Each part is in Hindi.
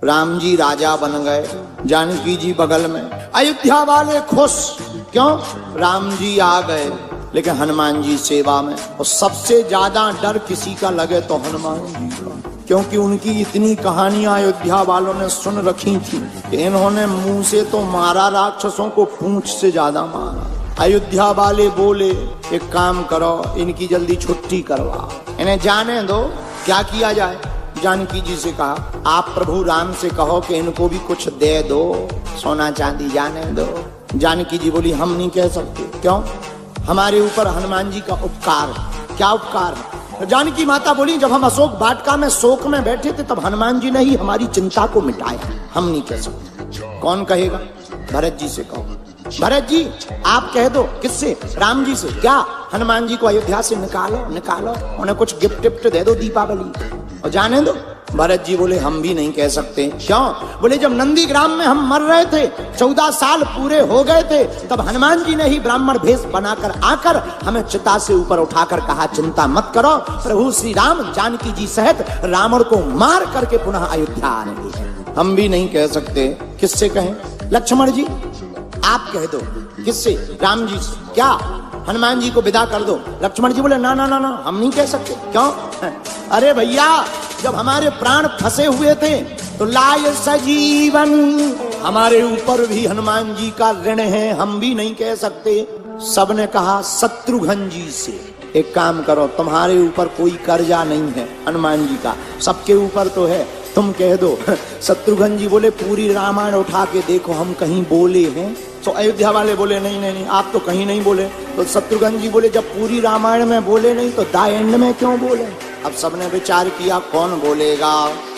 राम जी राजा बन गए, जानकी जी बगल में। अयोध्या वाले खुश, क्यों? राम जी आ गए, लेकिन हनुमान जी सेवा में। और सबसे ज्यादा डर किसी का लगे तो हनुमान जी का, क्योंकि उनकी इतनी कहानियां अयोध्या वालों ने सुन रखी थी कि इन्होंने मुंह से तो मारा राक्षसों को, पूंछ से ज्यादा मारा। अयोध्या वाले बोले एक काम करो, इनकी जल्दी छुट्टी करवा, इन्हें जाने दो। क्या किया जाए? जानकी जी से कहा आप प्रभु राम से कहो कि इनको भी कुछ दे दो, सोना चांदी जाने दो। जानकी जी बोली हम नहीं कह सकते। क्यों? हमारे ऊपर हनुमान जी का उपकार है। क्या उपकार है? जानकी माता बोली जब हम अशोक वाटिका में शोक में बैठे थे तब हनुमान जी ने ही हमारी चिंता को मिटाया, हम नहीं कह सकते। कौन कहेगा? भरत जी से कहो। भरत जी आप कह दो। किससे? राम जी से। क्या? हनुमान जी को अयोध्या से निकालो, निकालो, उन्हें कुछ गिफ्ट टिफ्ट दे दो दीपावली और जाने दो। भरत जी बोले हम भी नहीं कह सकते। क्यों? बोले जब नंदीग्राम में हम मर रहे थे, 14 साल पूरे हो गए थे, तब हनुमान जी ने ही ब्राह्मण भेष बनाकर आकर हमें चिता से ऊपर उठाकर कहा चिंता मत करो, प्रभु श्री राम जानकी जी सहित रावण को मार करके पुनः अयोध्या आएंगे। हम भी नहीं कह सकते। किससे कहें? लक्ष्मण जी आप कह दो। किससे? राम जी से। क्या? हनुमान जी को विदा कर दो। लक्ष्मण जी बोले ना ना ना ना, हम नहीं कह सकते। क्यों? अरे भैया जब हमारे प्राण फंसे हुए थे तो लाय सजीवन, हमारे ऊपर भी हनुमान जी का ऋण है, हम भी नहीं कह सकते। सबने कहा शत्रुघ्न जी से। एक काम करो, तुम्हारे ऊपर कोई कर्जा नहीं है हनुमान जी का, सबके ऊपर तो है, तुम कह दो। शत्रुघ्न जी बोले पूरी रामायण उठा के देखो हम कहीं बोले हैं? तो अयोध्या वाले बोले नहीं नहीं नहीं आप तो कहीं नहीं बोले। तो शत्रुघ्न जी बोले जब पूरी रामायण में बोले नहीं तो द एंड में क्यों बोले? अब सबने विचार किया कौन बोलेगा।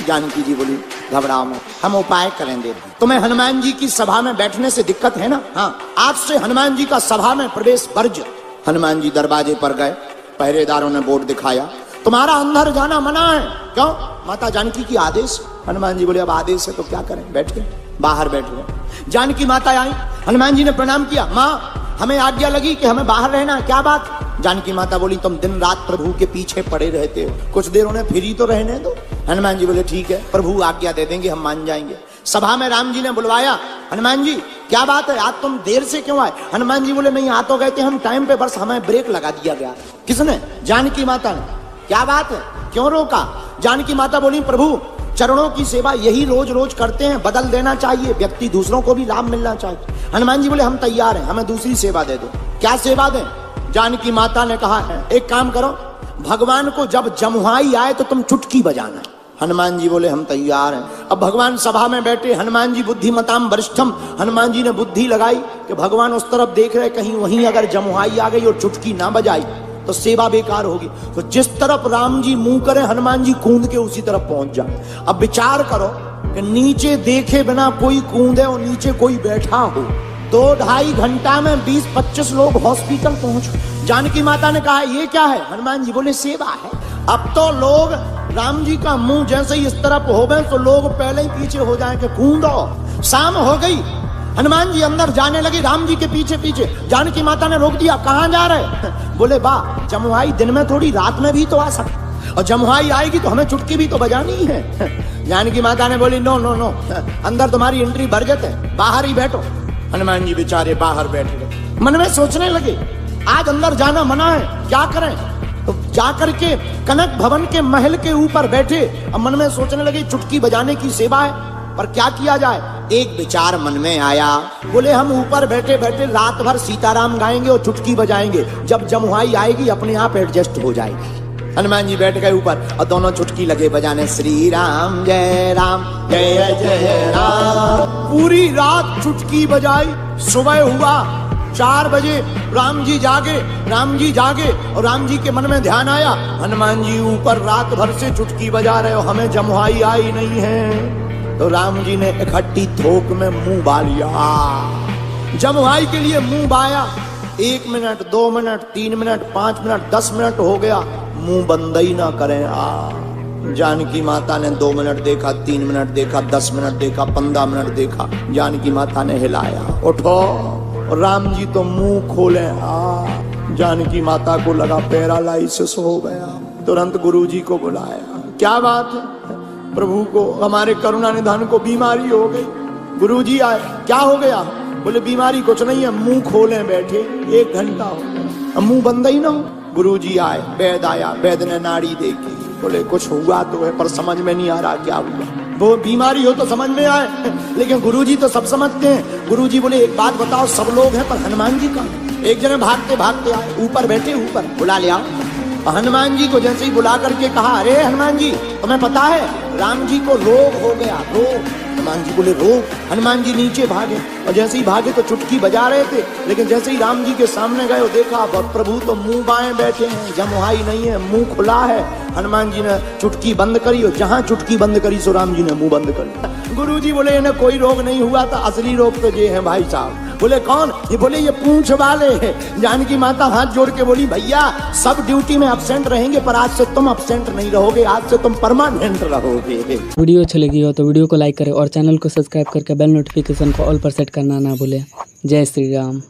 जानकी जी बोली घबराओ मत, हम उपाय करेंगे। तुम्हें हनुमान जी की सभा में बैठने से दिक्कत है ना? हाँ, आज से हनुमान जी का सभा में प्रवेश वर्ज्य। हनुमान जी दरवाजे पर गए, पहरेदारों ने बोर्ड दिखाया तुम्हारा अंदर जाना मना है। क्यों? माता जानकी की आदेश। हनुमान जी बोले अब आदेश है तो क्या करें? बैठ गए, बाहर बैठ गए। जानकी माता आई, हनुमान जी ने प्रणाम किया। माँ हमें आज्ञा लगी कि हमें बाहर रहना, क्या बात? जानकी माता बोली तुम दिन रात प्रभु के पीछे पड़े रहते हो, कुछ देर उन्हें फ्री तो रहने दो। हनुमान जी बोले ठीक है, प्रभु आज्ञा दे देंगे, हम मान जाएंगे। सभा में राम जी ने बुलवाया, हनुमान जी क्या बात है, आज तुम देर से क्यों आए? हनुमान जी बोले नहीं आ तो गए थे हम टाइम पे, बस हमें ब्रेक लगा दिया गया। किसने? जानकी माता ने। क्या बात है, क्यों रोका? जानकी माता बोली प्रभु चरणों की सेवा यही रोज रोज करते हैं, बदल देना चाहिए, व्यक्ति दूसरों को भी लाभ मिलना चाहिए। हनुमान जी बोले हम तैयार हैं, हमें दूसरी सेवा दे दो। क्या सेवा दें? जानकी माता ने कहा है एक काम करो, भगवान को जब जमुहाई आए तो तुम चुटकी बजाना। हनुमान जी बोले हम तैयार हैं। अब भगवान सभा में बैठे, हनुमान जी बुद्धिमताम वरिष्ठम, हनुमान जी ने बुद्धि लगाई कि भगवान उस तरफ देख रहे, कहीं वहीं अगर जमुहाई आ गई और चुटकी ना बजाई तो सेवा बेकार होगी। तो जिस तरफ राम जी मुंह करे हनुमान जी कूद के उसी तरफ पहुंच जाए। अब विचार करो कि नीचे देखे बिना कोई कूदे और नीचे कोई बैठा हो, 2-2.5 घंटा में 20-25 लोग हॉस्पिटल पहुंचे। जानकी माता ने कहा ये क्या है? हनुमान जी बोले सेवा है। अब तो लोग राम जी का मुंह जैसे ही इस तरफ हो गए तो लोग पहले ही पीछे हो जाए कि कूदो। शाम हो गई, हनुमान जी अंदर जाने लगे राम जी के पीछे पीछे। जानकी माता ने रोक दिया, कहां जा रहे? बोले बा जमुहाई दिन में थोड़ी रात में भी तो आ सकती, और जमुहाई आएगी तो हमें चुटकी भी तो बजानी है। जानकी माता ने बोली नो नो नो, अंदर तुम्हारी एंट्री बरगत है, बाहर ही बैठो। हनुमान जी बेचारे बाहर बैठ गए। मन में सोचने लगे आज अंदर जाना मना है, क्या करें? तो जाकर के कनक भवन के महल के ऊपर बैठे। अब मन में सोचने लगे चुटकी बजाने की सेवा है, पर क्या किया जाए? एक विचार मन में आया, बोले हम ऊपर बैठे बैठे रात भर सीताराम गाएंगे और चुटकी बजाएंगे, जब जमुहाई आएगी अपने आप एडजस्ट हो जाएगी। हनुमान जी बैठ गए ऊपर और दोनों चुटकी लगे बजाने, श्री राम जय जय राम। पूरी रात चुटकी बजाई। सुबह हुआ 4 बजे, राम जी जागे और राम जी के मन में ध्यान आया हनुमान जी ऊपर रात भर से चुटकी बजा रहे हो, हमें जमुहाई आई नहीं है। तो राम जी ने इकट्ठी थोक में मुंह बा लिया। जमुहाई के लिए मुंह बाया। 1 minute, 2 minute, 3 minute, 5 minute, 10 minute हो गया, मुंह बंद ही ना करें। जानकी माता ने 2 मिनट देखा, 3 मिनट देखा, 10 मिनट देखा, 15 मिनट देखा। जानकी माता ने हिलाया, उठो। राम जी तो मुंह खोले। जानकी माता को लगा पैरालाइसिस हो गया। तुरंत गुरुजी को बुलाया। क्या बात है? प्रभु को, हमारे करुणा निधान को बीमारी हो गई। गुरुजी आए, क्या हो गया? बोले बीमारी कुछ नहीं है, मुंह खोले बैठे 1 घंटा हो गया, मुंह बंद ही ना हो। गुरुजी आए, वैद्य आया, वैद्य ने नाड़ी देखी, बोले कुछ हुआ तो है पर समझ में नहीं आ रहा क्या हुआ। वो बीमारी हो तो समझ में आए, लेकिन गुरुजी तो सब समझते हैं। गुरुजी बोले एक बात बताओ, सब लोग हैं पर हनुमान जी का। एक जने भागते भागते आए, ऊपर बैठे, ऊपर बुला लिया। हनुमान जी को जैसे ही बुला करके कहा, अरे हनुमान जी तुम्हें पता है राम जी को रोग हो गया, रोग। हनुमान जी बोले रोग? हनुमान जी नीचे भागे, और जैसे ही भागे तो चुटकी बजा रहे थे, लेकिन जैसे ही राम जी के सामने गए देखा प्रभु तो मुंह बाएं बैठे हैं, जमुहाई नहीं है, मुंह खुला है। हनुमान जी ने चुटकी बंद करी, और जहां चुटकी बंद करी सो राम जी ने मुंह बंद कर। गुरु जी बोले इन्हें कोई रोग नहीं हुआ था, असली रोग तो ये है भाई साहब। बोले कौन? ये बोले ये पूंछ वाले हैं। जानकी माता हाथ जोड़ के बोली, भैया सब ड्यूटी में अब्सेंट रहेंगे पर आज से तुम अब्सेंट नहीं रहोगे, आज से तुम परमानेंट रहोगे। वीडियो अच्छी लगी हो तो वीडियो को लाइक करें और चैनल को सब्सक्राइब करके बेल नोटिफिकेशन को ऑल पर सेट करना ना भूलें। जय श्री राम।